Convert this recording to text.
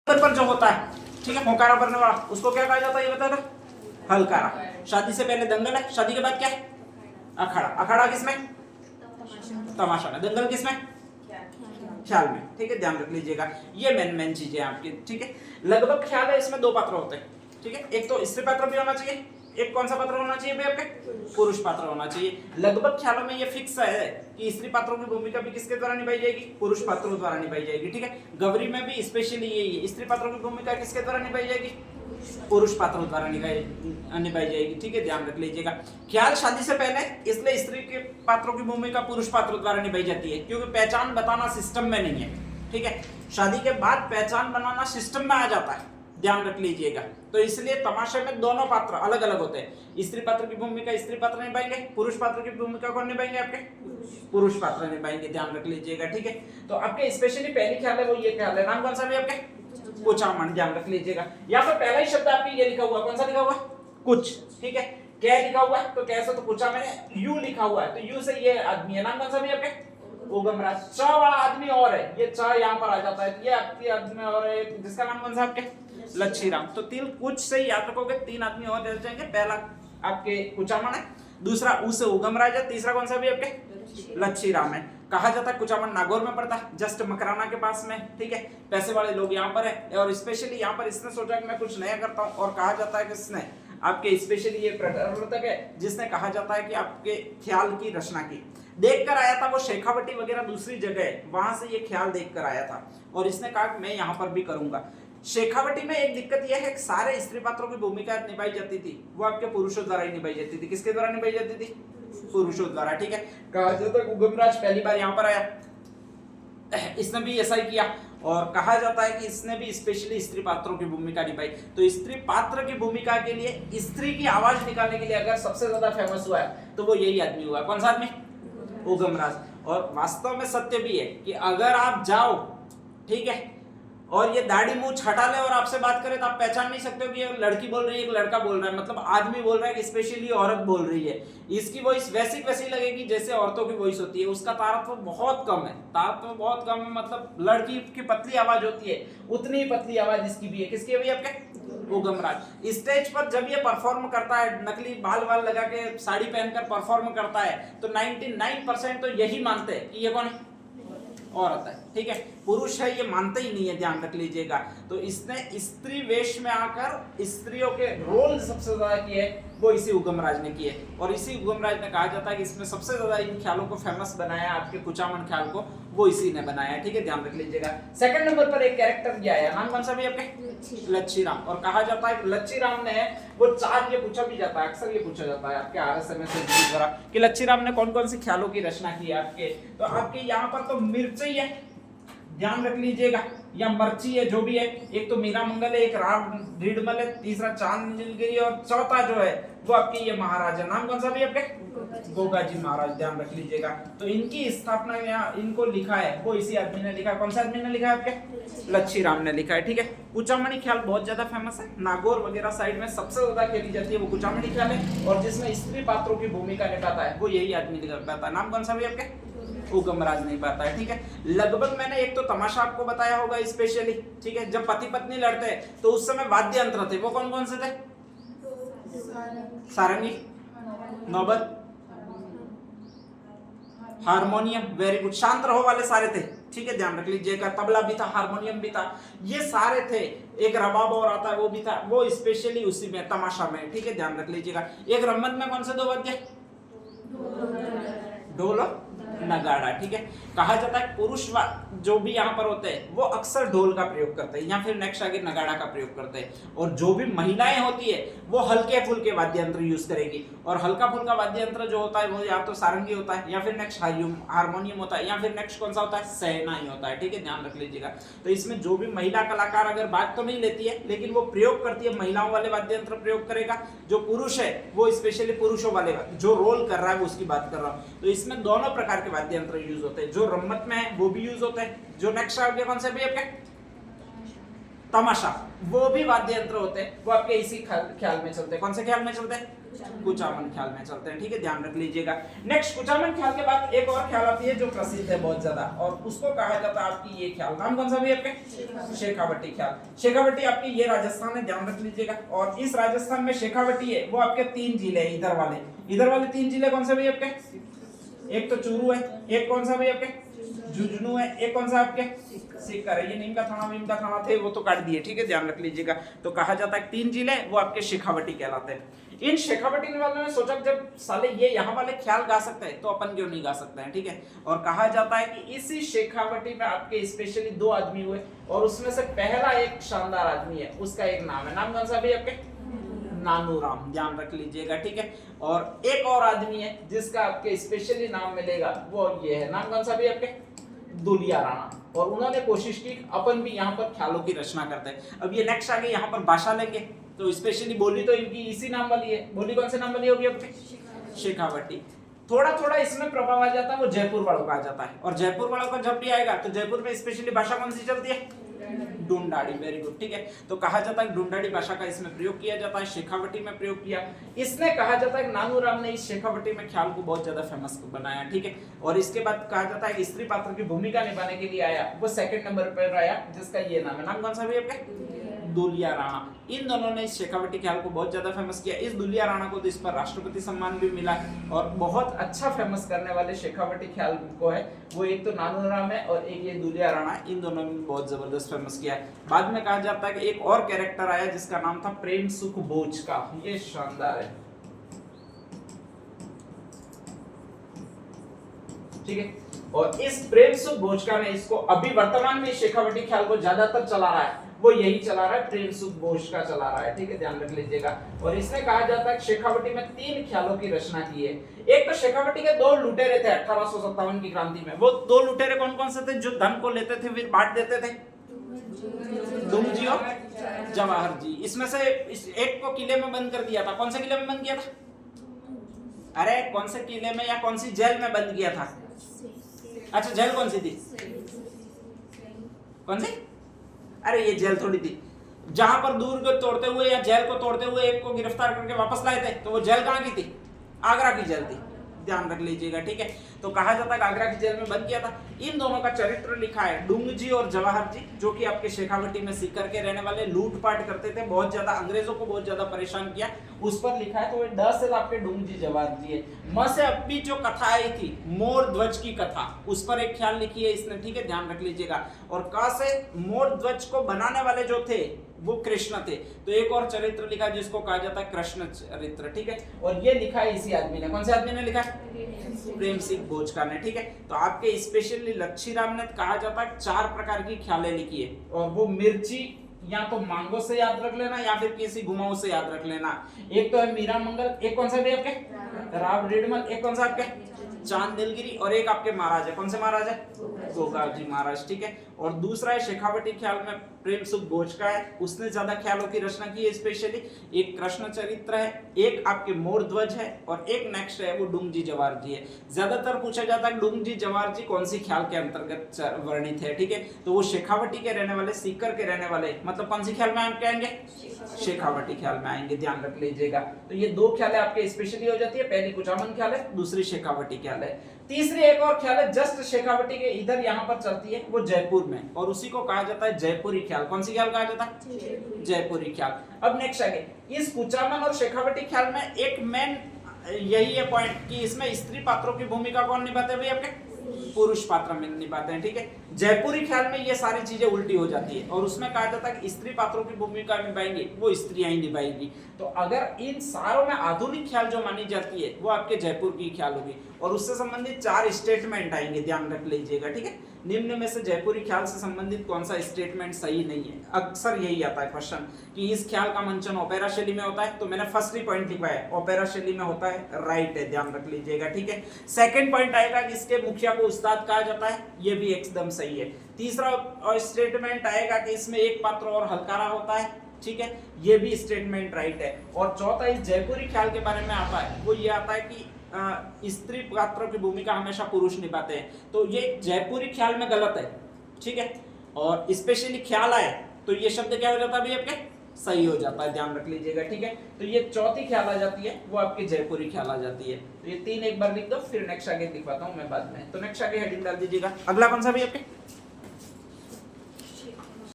पर जो होता है, ठीक है, होकारा भरने वाला, उसको क्या कहा जाता है ये बता दो, हलकारा। शादी से पहले दंगल है, शादी के बाद क्या है, अखाड़ा। अखाड़ा किसमें, तमाशा में। दंगल किसमें, ख्याल में, ठीक है, ध्यान रख लीजिएगा। ये मेन चीजें आपकी, ठीक है। लगभग ख्याल है, इसमें दो पात्र होते हैं, ठीक है, एक तो स्त्री पात्र भी होना चाहिए, एक कौन सा पात्र होना चाहिए भाई आपके, पुरुष पात्र होना चाहिए। लगभग ख्यालों में ये फिक्स है कि स्त्री पात्रों की भूमिका भी किसके द्वारा निभाई जाएगी, पुरुष पात्रों द्वारा निभाई जाएगी, ठीक है। गौरी में भी स्पेशली यही है, स्त्री पात्रों की भूमिका किसके द्वारा निभाई जाएगी, पुरुष पात्रों द्वारा निभाई जाएगी, ठीक है, ध्यान रख लीजिएगा। ख्याल शादी से पहले, इसलिए स्त्री के पात्रों की भूमिका पुरुष पात्रों द्वारा निभाई जाती है, क्योंकि पहचान बताना सिस्टम में नहीं है, ठीक है। शादी के बाद पहचान बनाना सिस्टम में आ जाता है, ध्यान रख लीजिएगा। तो इसलिए तमाशे में दोनों पात्र अलग अलग होते हैं। स्त्री पात्र की भूमिका स्त्री पात्र निभाएंगे, पुरुष पात्र की भूमिका कौन निभाएंगे, आपके पुरुष पात्र निभाएंगे, ध्यान रख लीजिएगा, ठीक है। तो आपके स्पेशली पहली ख्याल है वो ये ख्याल है, नाम कौन सा भी आपके, कुचामन, ध्यान रख लीजिएगा। यहाँ पर पहला ही शब्द आपके ये लिखा हुआ, कौन सा लिखा हुआ, कुछ, ठीक है। क्या लिखा हुआ है, तो कैसे, तो कुचा मैंने यू लिखा हुआ है, तो यू से ये आदमी है, नाम कौन सा भी आपके, उगमराज। च वाला आदमी और है, ये च यहाँ पर आ जाता है, ये आपके आदमी और है, जिसका नाम कौन सा आपके, लच्छीराम। तो तिल कुछ से ही याद रखोगे, तीन आदमी और रह जाएंगे। पहला आपके कुचामन है, दूसरा उसे उगमराज है, तीसरा कौन सा भी आपके लच्छीराम है। कहा जाता है कुचामन नागौर में पड़ता है, जस्ट मकराना के पास में, ठीक है। पैसे वाले लोग यहाँ पर है, और स्पेशली यहाँ पर इसने सोचा कि मैं कुछ नया करता हूँ, और कहा जाता है कि इसने आपके स्पेशली ये प्रवर्तक है जिसने कहा जाता है कि आपके ख्याल की रचना की। देख कर आया था वो शेखावटी वगैरह दूसरी जगह, वहां से ये ख्याल देख कर आया था, और इसने कहा कि मैं यहाँ पर भी करूंगा। शेखावटी में एक दिक्कत यह है कि सारे स्त्री पात्रों की भूमिका निभाई जाती थी, वो आपके पुरुषों द्वारा ही निभाई जाती थी। किसके द्वारा निभाई जाती थी, पुरुषों द्वारा, ठीक है। कहा जाता है उगमराज पहली बार यहाँ पर आया, इसने भी ऐसा ही किया, और कहा जाता है कि इसने भी स्पेशली स्त्री पात्रों की भूमिका निभाई। तो स्त्री पात्र की भूमिका के लिए, स्त्री की आवाज निकालने के लिए अगर सबसे ज्यादा फेमस हुआ है तो वो यही आदमी हुआ। कौन सा आदमी, उगमराज। और वास्तव में सत्य भी है कि अगर आप जाओ, ठीक है, और ये दाढ़ी मुंह छटा ले और आपसे बात करे, तो आप पहचान नहीं सकते हो कि ये लड़की बोल रही है, एक लड़का बोल रहा है, मतलब आदमी बोल रहा है, स्पेशली औरत बोल रही है। इसकी वॉइस वैसी लगेगी जैसे औरतों की वॉइस होती है, उसका तारतम्य बहुत कम है, मतलब लड़की की पतली आवाज होती है, उतनी ही पतली आवाज इसकी भी है। किसकी भी आपके, उगमराज। स्टेज पर जब ये परफॉर्म करता है, नकली बाल लगा के साड़ी पहनकर परफॉर्म करता है, तो 99% तो यही मानते हैं कि ये कौन है, औरत है, ठीक है। पुरुष है ये मानते ही नहीं है, ध्यान रख लीजिएगा। तो इसने स्त्री वेश में आकर स्त्रियों के रोल सबसे ज्यादा किए, वो इसी उगमराज ने किए, और इसी उगमराज ने, कहा जाता है कि इसमें सबसे ज्यादा इन ख्यालों को फेमस बनाया, आपके कुचामन ख्याल को, वो इसी ने बनाया, ठीक है, ध्यान रख लीजिएगा। सेकंड नंबर पर एक कैरेक्टर ये आया, नाम कौन सा भी आपके, लच्छीराम। और कहा जाता है लच्छीराम ने वो चार, ये पूछा भी जाता है, अक्सर ये पूछा जाता है आपके RSMS द्वारा कि लच्छीराम ने कौन कौन सी ख्यालों की रचना की है आपके। तो आपके यहाँ पर तो मिर्ची है, ध्यान रख लीजिएगा, या मर्ची है, जो भी है। एक तो मीरा मंगल है, एक राम रीडमल है, तीसरा चांद नीलगिरी, और चौथा जो है वो आपकी ये महाराज है, नाम कौन सा भी आपके, गोगाजी महाराज, ध्यान रख लीजिएगा। तो इनकी स्थापना यहाँ इनको लिखा है वो इसी आदमी ने लिखा है। कौन सा आदमी ने लिखा है आपके, लच्छीराम ने लिखा है, ठीक है। कुचामनी ख्याल बहुत ज्यादा फेमस है, नागौर वगैरह साइड में सबसे ज्यादा खेली जाती है वो कुचामनी ख्याल है, और जिसमें स्त्री पात्रों की भूमिका निभाता है वो यही आदमी निभाता है। नाम कौन सा भी आपके, उगमराज नहीं पाता है, ठीक है। लगभग मैंने एक तो तमाशा आपको बताया होगा स्पेशली, ठीक है। जब पति पत्नी लड़ते हैं तो उस समय वाद्य यंत्र थे, वो कौन कौन से थे, सारंगी, नौबत, हारमोनियम, वेरी गुड, शांत रहो वाले सारे थे, ठीक है, ध्यान रख लीजिएगा। तबला भी था, हारमोनियम भी था, ये सारे थे। एक रबाब और आता है वो भी था, वो स्पेशली उसी में तमाशा में, ठीक है, ध्यान रख लीजिएगा। एक रम्मत में कौन से दो वाद्य, ढोल नगाड़ा, ठीक है। कहा जाता है पुरुष जो भी यहाँ पर होते हैं वो अक्सर ढोल का प्रयोग करते हैं, या फिर नेक्स्ट आगे नगाड़ा का प्रयोग करते हैं, और जो भी महिलाएं होती है वो हल्के फुल्के वाद्य यंत्र यूज करेगी, और हल्का फुल्का वाद्य यंत्र जो होता है वो या तो सारंगी होता है, या फिर नेक्स्ट हारमोनियम होता है, या फिर नेक्स्ट कौन सा होता है, सहनाई होता है, ठीक है, ध्यान रख लीजिएगा। तो इसमें जो भी महिला कलाकार अगर बात तो नहीं लेती है, लेकिन वो प्रयोग करती है, महिलाओं वाले वाद्य यंत्र प्रयोग करेगा। जो पुरुष है वो स्पेशली पुरुषों वाले जो रोल कर रहा है वो उसकी बात कर रहा हूँ। तो इसमें दोनों प्रकार के वाद्य यंत्र यूज होते हैं, जो रम्मत में है वो भी यूज होते हैं, जो नेक्स्ट आ गया कौन सा भी आपके, तमाशा, वो भी वाद्य यंत्र होते हैं, वो आपके इसी ख्याल में चलते हैं। कौन से ख्याल में चलते हैं? कुचामन ख्याल में चलते हैं, ठीक है, ध्यान रख लीजिएगा। नेक्स्ट कुचामन ख्याल के बाद एक और ख्याल आती है जो प्रसिद्ध है बहुत ज्यादा, और उसको कहा जाता है आपकी ये ख्याल, नाम कौन सा भी आपके? शेखावटी ख्याल। शेखावटी आपकी ये राजस्थान है, ध्यान रख लीजिएगा। और इस राजस्थान में शेखावटी है वो आपके 3 जिले हैं, इधर वाले 3 जिले कौन से भी आपके? एक तो चूरू है, एक कौन सा भी आपके? झुंझुनू है, एक कौन सा आपके? सीकर है। ये नीम का थाना थे वो तो काट दिए, ठीक है, ध्यान रख लीजिएगा। तो कहा जाता है 3 जिले वो आपके शेखावटी कहलाते हैं। इन शेखावटी वालों ने सोचा जब साले ये यहाँ वाले ख्याल गा सकते हैं तो अपन क्यों नहीं गा सकते हैं, ठीक है। और कहा जाता है कि इसी शेखावटी में आपके स्पेशली 2 आदमी हुए, और उसमें से पहला एक शानदार आदमी है, उसका एक नाम है, नाम कौन सा भी आपके? नानूराम, ध्यान रख लीजिएगा, ठीक है। और एक और आदमी है जिसका आपके स्पेशली नाम मिलेगा, वो ये है, नाम कौन सा भी आपके? दुलिया राणा। और उन्होंने कोशिश की अपन भी यहाँ पर ख्यालों की रचना करते हैं। अब ये नेक्स्ट आगे यहाँ पर भाषा लेंगे तो स्पेशली बोली तो इनकी इसी नाम वाली है, बोली कौन से नाम वाली होगी आपकी? शेखावटी। थोड़ा इसमें प्रभाव आ जाता है वो जयपुर वालों का आ जाता है, और जयपुर वालों का जब भी आएगा तो जयपुर में स्पेशली भाषा कौन सी चलती है? ढूंढाड़ी, वेरी गुड, ठीक है। तो कहा जाता है ढूंढाड़ी भाषा का इसमें प्रयोग किया जाता है, शेखावटी में प्रयोग किया। इसने कहा जाता है नानूराम ने इस शेखावटी में ख्याल को बहुत ज्यादा फेमस बनाया, ठीक है। और इसके बाद कहा जाता है स्त्री पात्र की भूमिका निभाने के लिए आया, वो 2nd नंबर पर आया, जिसका ये नाम है, नाम कौन सा भी आपका? दुलिया राणा। इन दोनों ने इस शेखावटी ख्याल को बहुत ज्यादा फेमस किया। इस दुलिया राणा को तो इस पर राष्ट्रपति सम्मान भी मिला, और बहुत अच्छा फेमस करने वाले शेखावटी ख्याल को है वो एक तो नानूराम है और एक ये दुलिया राणा, इन दोनों ने बहुत जबरदस्त फेमस किया है। बाद में कहा जाता है कि एक और कैरेक्टर आया जिसका नाम था प्रेम सुख बोझ का, ये शानदार है, ठीक है। और इस प्रेम सुख बोचका ने इसको अभी वर्तमान में शेखावटी ख्याल को ज्यादातर चला रहा है, वो यही चला रहा है, प्रेम सुख बोचका चला रहा है, ठीक है, ध्यान रख लीजिएगा। और इसने कहा जाता है शेखावटी में 3 ख्यालों की रचना की है। एक तो शेखावटी के 2 लुटेरे थे 1857 की क्रांति में। वो 2 लुटेरे कौन कौन से थे जो धन को लेते थे फिर बांट देते थे? दुमजी और जवाहर जी। इसमें से एक को किले में बंद कर दिया था, कौन से किले में बंद किया था? अरे कौन से किले में या कौन सी जेल में बंद किया था? अच्छा, जेल कौन सी थी? कौन सी? अरे ये जेल थोड़ी थी, जहां पर दुर्ग तोड़ते हुए या जेल को तोड़ते हुए एक को गिरफ्तार करके वापस लाए थे, तो वो जेल कहां की थी? आगरा की जेल थी, ध्यान रख लीजिएगा, ठीक है। तो कहा जाता है आगरा की जेल में बंद किया था। इन दोनों का चरित्र लिखा है डुंगजी और जवाहर जी, जो कि आपके शेखावटी में सीकर के रहने वाले, लूटपाट करते थे, बहुत ज्यादा अंग्रेजों को बहुत ज्यादा परेशान किया, उस पर लिखा है। तो ये ड से आपके डुंगजी जवाहर जी है। म से अभी जो कथा आई थी मोर ध्वज की कथा, उस पर एक ख्याल लिखी है इसने, ठीक है, ध्यान रख लीजिएगा। और क से मोर ध्वज को बनाने वाले जो थे वो कृष्ण थे, तो एक और चरित्र लिखा जिसको कहा जाता है कृष्ण चरित्र, ठीक है। और ये लिखा है इसी आदमी ने, कौन से आदमी ने लिखा है? प्रेम सिंह बोचका ने, ठीक है। तो आपके स्पेशली लच्छीराम ने कहा जाता है 4 प्रकार की ख्यालें लिखी है, और वो मिर्ची या तो मांगो से याद रख लेना या फिर किसी घुमाऊ से याद रख लेना। एक तो है मीरा मंगल, एक कौन सा भी आपके? राव रेडमल, एक कौन सा आपके? चांद नीलगिरी, और एक आपके महाराज है, कौन से महाराज है? गोगाल जी महाराज, ठीक है। और दूसरा है शेखावटी ख्याल में प्रेम सुख बोचका है, उसने ज्यादा ख्यालों की रचना की है स्पेशली। एक कृष्ण चरित्र है, एक आपके मोर ध्वज है, और एक नेक्स्ट है वो डुंगजी जवाहर जी है। ज्यादातर पूछा जाता है डुंगजी जवाहर जी कौन सी ख्याल के अंतर्गत वर्णित है, ठीक है। तो वो शेखावटी के रहने वाले, सीकर के रहने वाले, मतलब कौन सी ख्याल में आप आएंगे? शेखावटी ख्याल में आएंगे, ध्यान रख लीजिएगा। तो ये 2 ख्याल आपके स्पेशली हो जाती है, पहली कुचामन ख्याल है, दूसरी शेखावटी ख्याल है। तीसरी एक और ख्याल है जस्ट शेखावटी के इधर यहाँ पर चलती है, वो जयपुर में, और उसी को कहा जाता है जयपुरी ख्याल। कौन सी ख्याल कहा जाता है? जयपुरी ख्याल। अब नेक्स्ट आगे इस कुचामन और शेखावटी ख्याल में एक मेन यही है पॉइंट कि इसमें स्त्री पात्रों की भूमिका कौन निभाते हैं? भाई आपके पुरुष पात्र में निभाते हैं, ठीक है। जयपुरी ख्याल में ये सारी चीजें उल्टी हो जाती है, और उसमें कहा जाता है कि स्त्री पात्रों की भूमिका निभाएंगे वो स्त्रियां ही निभाएंगी। तो अगर इन सारों में आधुनिक ख्याल जो मानी जाती है वो आपके जयपुर की ख्याल होगी, और उससे संबंधित 4 स्टेटमेंट आएंगे, ध्यान रख लीजिएगा, ठीक है। निम्न में से जयपुरी ख्याल से संबंधित कौन सा स्टेटमेंट सही नहीं है? अक्सर यही आता है क्वेश्चन कि इस ख्याल का मंचन ओपेरा शैली में होता है, तो मैंने फर्स्ट ही पॉइंट लिखा है ओपेरा शैली में होता है, राइट है, ध्यान रख लीजिएगा, ठीक है। सेकंड पॉइंट आएगा कि इसके मुखिया को उस्ताद कहा जाता है, ये भी एकदम सही है। तीसरा स्टेटमेंट आएगा कि इसमें एक पात्र और हलकारा होता है, ठीक है, ये भी स्टेटमेंट राइट है। और चौथा इस जयपुरी ख्याल के बारे में आता है, वो ये आता है कि स्त्री पात्रों की भूमिका हमेशा पुरुष निभाते हैं, तो ये जयपुरी ख्याल में गलत है, ठीक है। और स्पेशली ख्याल आए तो ये शब्द क्या हो जाता है अभी आपके, सही हो जाता है, ध्यान रख लीजिएगा, ठीक है। तो ये चौथी ख्याल आ जाती है, वो आपकी जयपुरी ख्याल आ जाती है। तो ये 3 एक बार लिख दो, फिर नेक्स्ट आगे दिखवाता हूँ मैं बाद में। तो नेक्स्ट आगे हेडिंग डाल दीजिएगा। अगला कौन सा भी आपके